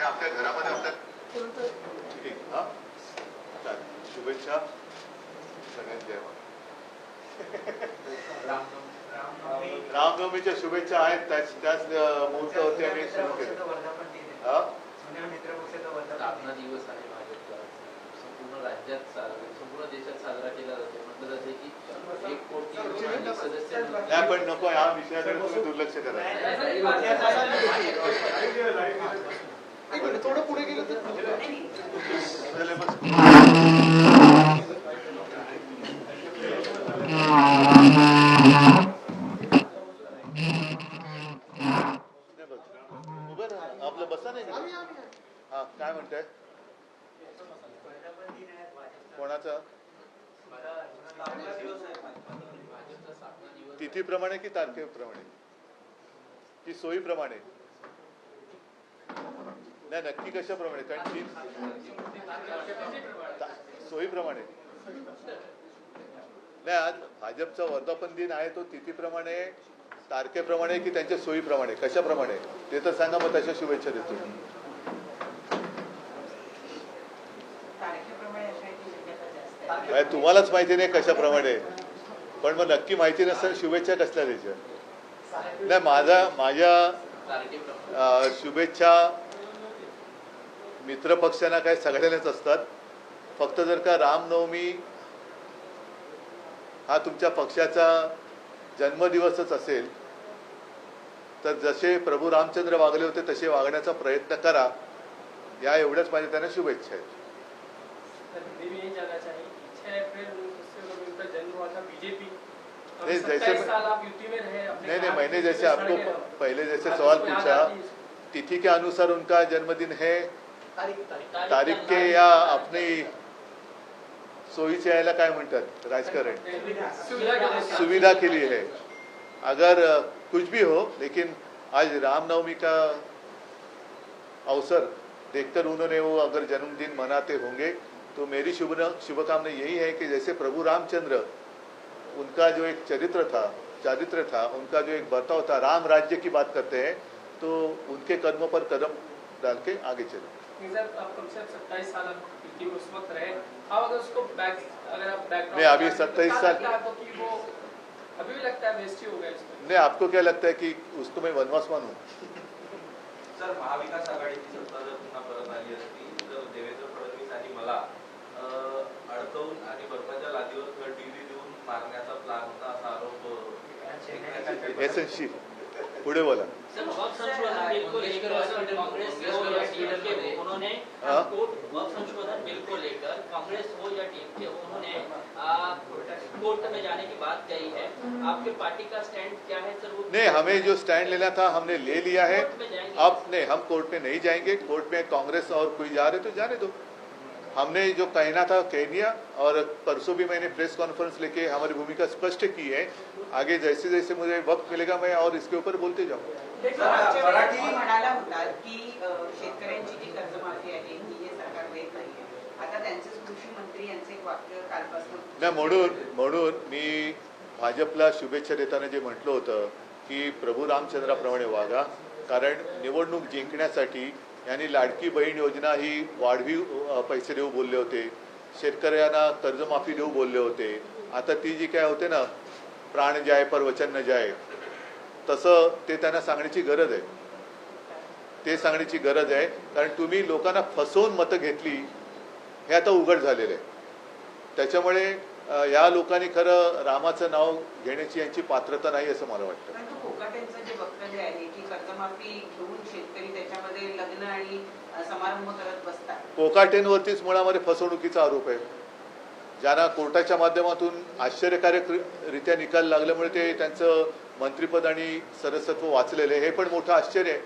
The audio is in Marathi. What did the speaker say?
आपल्या घरामध्ये आपल्या ठीक हा शुभेच्छा सगळ्यांच्या रामनवमीच्या शुभेच्छा आहेत त्याच मुहूर्तावरती आम्ही सुरू केलं. स्थापना दिवस आहे भाजपचा संपूर्ण राज्यात संपूर्ण देशात साजरा केला जातो. म्हटलं जाते की 1 कोटी सदस्य नाही पण नको या विषयाकडे तुम्ही दुर्लक्ष करा. थोडं पुढे गेलं तर आपलं बसा नाही हा काय म्हणताय कोणाचा तिथीप्रमाणे की तारखेप्रमाणे की सोयीप्रमाणे नाही नक्की कशाप्रमाणे कारण ती सोयीप्रमाणे नाही आज भाजपचा वर्धापन दिन आहे तो तिथीप्रमाणे तारखेप्रमाणे की त्यांच्या सोयीप्रमाणे कशाप्रमाणे ते तर सांगा मग तशा शुभेच्छा देतो. तुम्हालाच माहिती नाही कशाप्रमाणे पण मग नक्की माहिती नसताना शुभेच्छा कसल्या द्यायच्या. नाही माझ्या शुभेच्छा मित्रपक्षांना काय सगळ्यांनाच असतात. फक्त जर का रामनवमी हा तुमच्या पक्षाचा जन्मदिवसच असेल तर जसे प्रभू रामचंद्र वागले होते तसे वागण्याचा प्रयत्न करा या एवढ्याच माझ्या त्यांना शुभेच्छा आहेत. नहीं मैंने जैसे आपको पहले जैसे सवाल पूछा तिथि के अनुसार उनका जन्मदिन है तारीख के या अपनी सोयीचे यायला काय म्हणतात राजकारण सुविधा के लिए है. अगर कुछ भी हो लेकिन आज रामनवमी का अवसर देखकर उन्होंने वो अगर जन्मदिन मनाते होंगे तो मेरी शुभकामना यही है कि जैसे प्रभु रामचंद्र उनका जो एक चारित्र था उनका जो एक बर्ताव था राम राज्य की बात करते हैं तो उनके कदमों पर कदम डाल के आगे चले. मैं अभी 27 साल अभी भी लगता है वेस्ट ही हो गया. नहीं आपको क्या लगता है कि उसको मैं वनवास मानूं. सर महाविकास आघाडीची सत्ता जर पुन्हा परत आली असती तर देवेंद्र फडणवीस आणि मला अडकवून आणि बर्फाच्या लादीवर टीव्ही देऊन मारण्याचा प्लॅन होता असा आरोप एसएनसी पुढे बोला. संशोधन बिल को लेकर कांग्रेस हो या टीएमके उन्होंने संशोधन बिल को लेकर कांग्रेस हो या टीएमके उन्होंने कोर्ट में जाने की बात कही है. आपके पार्टी का स्टैंड क्या है सर? नहीं हमें जो स्टैंड लेना था हमने ले लिया है. अब नहीं हम कोर्ट में नहीं जाएंगे. कोर्ट में कांग्रेस और कोई जा रहे तो जाने दो. हमने जो कहना था कह दिया और परसों भी मैंने प्रेस कॉन्फ्रेंस लेके हमारी भूमिका स्पष्ट की है. आगे जैसे जैसे मुझे वक्त मिलेगा मैं और इसके ऊपर बोलते जाऊंगा. म्हणाला होता की शेतकऱ्यांची जी कर्जमाफी आहे ही हे सरकार देत नाहीये. आता त्यांचेच कृषी मंत्री यांचे एक वाक्य कालपासून नाही म्हणून मी भाजपला शुभेच्छा देताना जे म्हटलं होतं की प्रभू रामचंद्राप्रमाणे वागा. कारण निवडणूक जिंकण्यासाठी यांनी लाडकी बहीण योजना ही वाढवी पैसे देऊ बोलले होते. शेतकऱ्यांना कर्जमाफी देऊ बोलले होते. आता ती जी काय होते ना प्राण जाय पर वचन न जाय तसं ते त्यांना सांगण्याची गरज आहे. ते सांगण्याची गरज आहे कारण तुम्ही लोकांना फसवून मतं घेतली हे आता उघड झालेलं आहे. त्याच्यामुळे या लोकांनी खरं रामाचं नाव घेण्याची यांची पात्रता नाही असं मला वाटतं. कोकाटेंचं जे वक्तव्य आहे की कर्जमाफी घेऊन शेतकरी त्याच्यामध्ये लग्न आणि समारंभ करत बसतात. कोकाटेंवरतीच मुळामध्ये फसवणुकीचा आरोप आहे. ज्यांना कोर्टाच्या माध्यमातून आश्चर्यकारकरित्या निकाल लागल्यामुळे ते त्यांचं मंत्रिपद आणि सदस्यत्व वाचलेले हे पण मोठं आश्चर्य आहे.